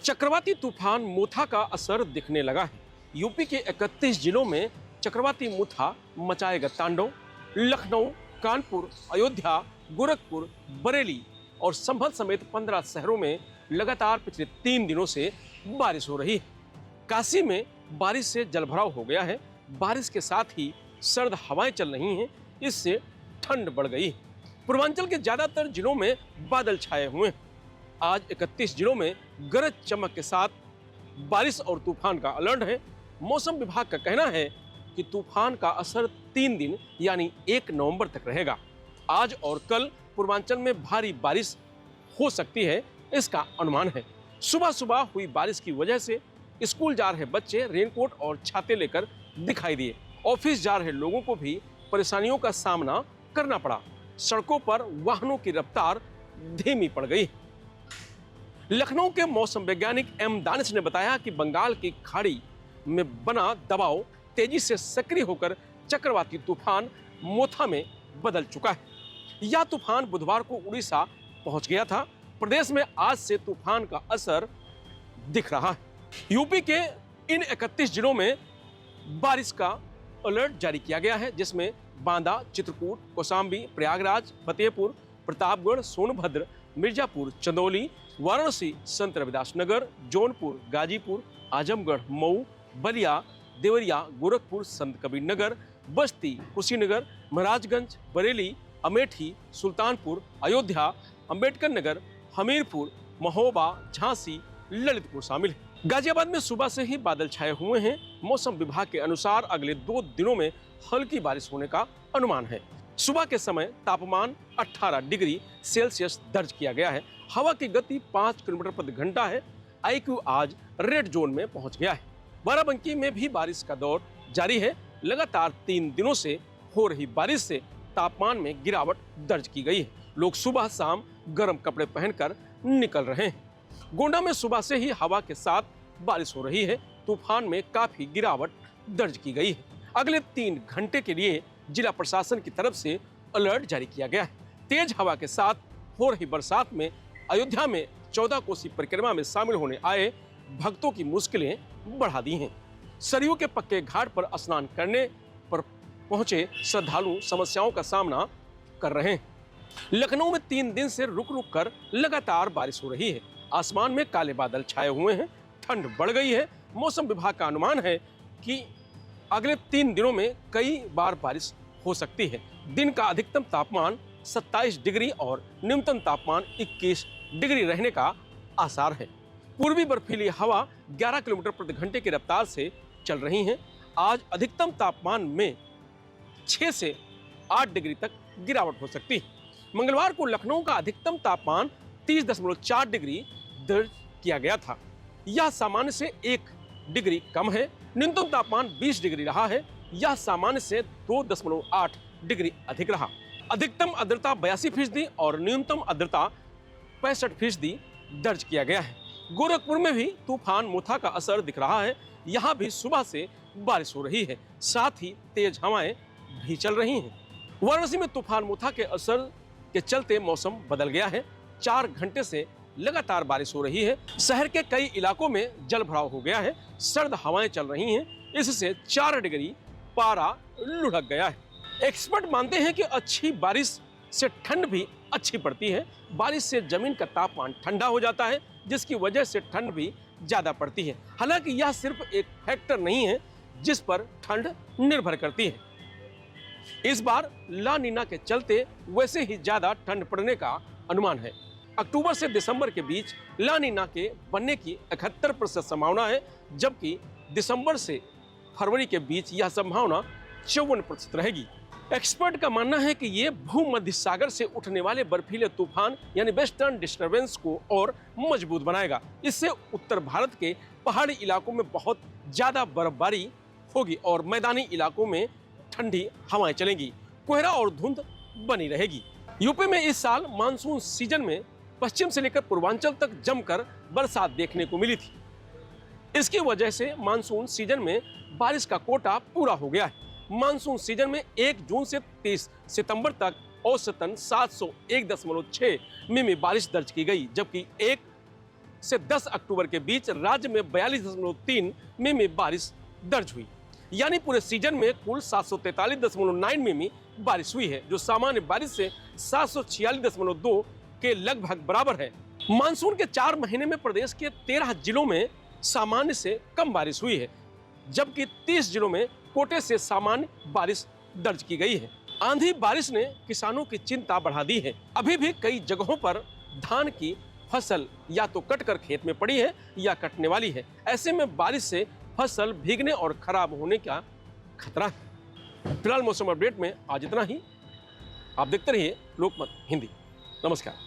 चक्रवाती तूफान मोथा का असर दिखने लगा है। यूपी के 31 जिलों में चक्रवाती मोथा मचाएगा तांडव। लखनऊ, कानपुर, अयोध्या, गोरखपुर, बरेली और संभल समेत 15 शहरों में लगातार पिछले 3 दिनों से बारिश हो रही है। काशी में बारिश से जलभराव हो गया है। बारिश के साथ ही सर्द हवाएं चल रही हैं, इससे ठंड बढ़ गई है। पूर्वांचल के ज्यादातर जिलों में बादल छाए हुए हैं। आज 31 जिलों में गरज चमक के साथ बारिश और तूफान का अलर्ट है। मौसम विभाग का कहना है कि तूफान का असर 3 दिन यानी 1 नवंबर तक रहेगा। आज और कल पूर्वांचल में भारी बारिश हो सकती है, इसका अनुमान है। सुबह सुबह हुई बारिश की वजह से स्कूल जा रहे बच्चे रेनकोट और छाते लेकर दिखाई दिए। ऑफिस जा रहे लोगों को भी परेशानियों का सामना करना पड़ा। सड़कों पर वाहनों की रफ्तार धीमी पड़ गई। लखनऊ के मौसम वैज्ञानिक एम दानिश ने बताया कि बंगाल की खाड़ी में बना दबाव तेजी से सक्रिय होकर चक्रवाती तूफान मोथा में बदल चुका है। यह तूफान बुधवार को उड़ीसा पहुंच गया था। प्रदेश में आज से तूफान का असर दिख रहा है। यूपी के इन 31 जिलों में बारिश का अलर्ट जारी किया गया है, जिसमें बांदा, चित्रकूट, कौशाम्बी, प्रयागराज, फतेहपुर, प्रतापगढ़, सोनभद्र, मिर्जापुर, चंदौली, वाराणसी, संत रविदास नगर, जौनपुर, गाजीपुर, आजमगढ़, मऊ, बलिया, देवरिया, गोरखपुर, संत कबीर नगर, बस्ती, कुशीनगर, महाराजगंज, बरेली, अमेठी, सुल्तानपुर, अयोध्या, अंबेडकर नगर, हमीरपुर, महोबा, झांसी, ललितपुर शामिल है। गाजियाबाद में सुबह से ही बादल छाए हुए हैं। मौसम विभाग के अनुसार अगले 2 दिनों में हल्की बारिश होने का अनुमान है। सुबह के समय तापमान 18 डिग्री सेल्सियस दर्ज किया गया है। हवा की गति 5 किलोमीटर प्रति घंटा है। IQ आज रेड जोन में पहुंच गया है। बाराबंकी में भी बारिश का दौर जारी है। लगातार 3 दिनों से हो रही बारिश से तापमान में गिरावट दर्ज की गई है। लोग सुबह शाम गर्म कपड़े पहनकर निकल रहे हैं। गोंडा में सुबह से ही हवा के साथ बारिश हो रही है। तूफान में काफी गिरावट दर्ज की गई है। अगले 3 घंटे के लिए जिला प्रशासन की तरफ से अलर्ट जारी किया गया है। तेज हवा के साथ हो रही बरसात में अयोध्या में 14 कोसी परिक्रमा में शामिल होने आए भक्तों की मुश्किलें बढ़ा दी हैं। सरयू के पक्के घाट पर स्नान करने पर पहुंचे श्रद्धालु समस्याओं का सामना कर रहे हैं। लखनऊ में 3 दिन से रुक रुक कर लगातार बारिश हो रही है। आसमान में काले बादल छाए हुए हैं। ठंड बढ़ गई है। मौसम विभाग का अनुमान है कि अगले 3 दिनों में कई बार बारिश हो सकती है। दिन का अधिकतम तापमान 27 डिग्री और न्यूनतम तापमान 21 डिग्री रहने का आसार है। पूर्वी बर्फीली हवा 11 किलोमीटर प्रति घंटे की रफ्तार से चल रही है। आज अधिकतम तापमान में 6 से 8 डिग्री तक गिरावट हो सकती है। मंगलवार को लखनऊ का अधिकतम तापमान 30.4 डिग्री दर्ज किया गया था। यह सामान्य से 1 डिग्री कम है। न्यूनतम तापमान 20 डिग्री रहा है। यह सामान्य से 2.8 डिग्री अधिक रहा। अधिकतम आर्द्रता 82% और न्यूनतम आर्द्रता 65% दर्ज किया गया है। गोरखपुर में भी तूफान मोथा का असर दिख रहा है। यहाँ भी सुबह से बारिश हो रही है, साथ ही तेज हवाएं भी चल रही हैं। वाराणसी में तूफान मोथा के असर के चलते मौसम बदल गया है। 4 घंटे से लगातार बारिश हो रही है। शहर के कई इलाकों में जल भराव हो गया है। सर्द हवाएं चल रही हैं, इससे 4 डिग्री पारा लुढ़क गया है। एक्सपर्ट मानते हैं कि अच्छी बारिश से ठंड भी अच्छी पड़ती है। बारिश से जमीन का तापमान ठंडा हो जाता है, जिसकी वजह से ठंड भी ज्यादा पड़ती है। हालांकि यह सिर्फ एक फैक्टर नहीं है जिस पर ठंड निर्भर करती है। इस बार ला नीना के चलते वैसे ही ज्यादा ठंड पड़ने का अनुमान है। अक्टूबर से दिसंबर के बीच ला नीना के बनने की 71% संभावना है, जबकि दिसंबर से फरवरी के बीच यह संभावना 54% रहेगी। एक्सपर्ट का मानना है कि ये भूमध्य सागर से उठने वाले बर्फीले तूफान यानी वेस्टर्न डिस्टर्बेंस को और मजबूत बनाएगा। इससे उत्तर भारत के पहाड़ी इलाकों में बहुत ज्यादा बर्फबारी होगी और मैदानी इलाकों में ठंडी हवाएं चलेंगी। कोहरा और धुंध बनी रहेगी। यूपी में इस साल मानसून सीजन में पश्चिम से लेकर पूर्वांचल तक जमकर बरसात देखने को मिली थी। इसकी वजह से मानसून सीजन में बारिश का कोटा पूरा हो गया है। मानसून सीजन में 1 जून से 30 सितंबर तक औसतन 701.6 मिमी बारिश दर्ज की गई, जबकि 1 से 10 अक्टूबर के बीच राज्य में 42.3 मिमी बारिश दर्ज हुई। यानी पूरे सीजन में कुल 743.9 मिमी बारिश हुई है, जो सामान्य बारिश से 746.2 के लगभग बराबर है। मानसून के 4 महीने में प्रदेश के 13 जिलों में सामान्य से कम बारिश हुई है, जबकि 30 जिलों में कोटे से सामान्य बारिश दर्ज की गई है। आंधी बारिश ने किसानों की चिंता बढ़ा दी है। अभी भी कई जगहों पर धान की फसल या तो कटकर खेत में पड़ी है या कटने वाली है। ऐसे में बारिश से फसल भीगने और खराब होने का खतरा है। फिलहाल मौसम अपडेट में आज इतना ही। आप देखते रहिए लोकमत हिंदी। नमस्कार।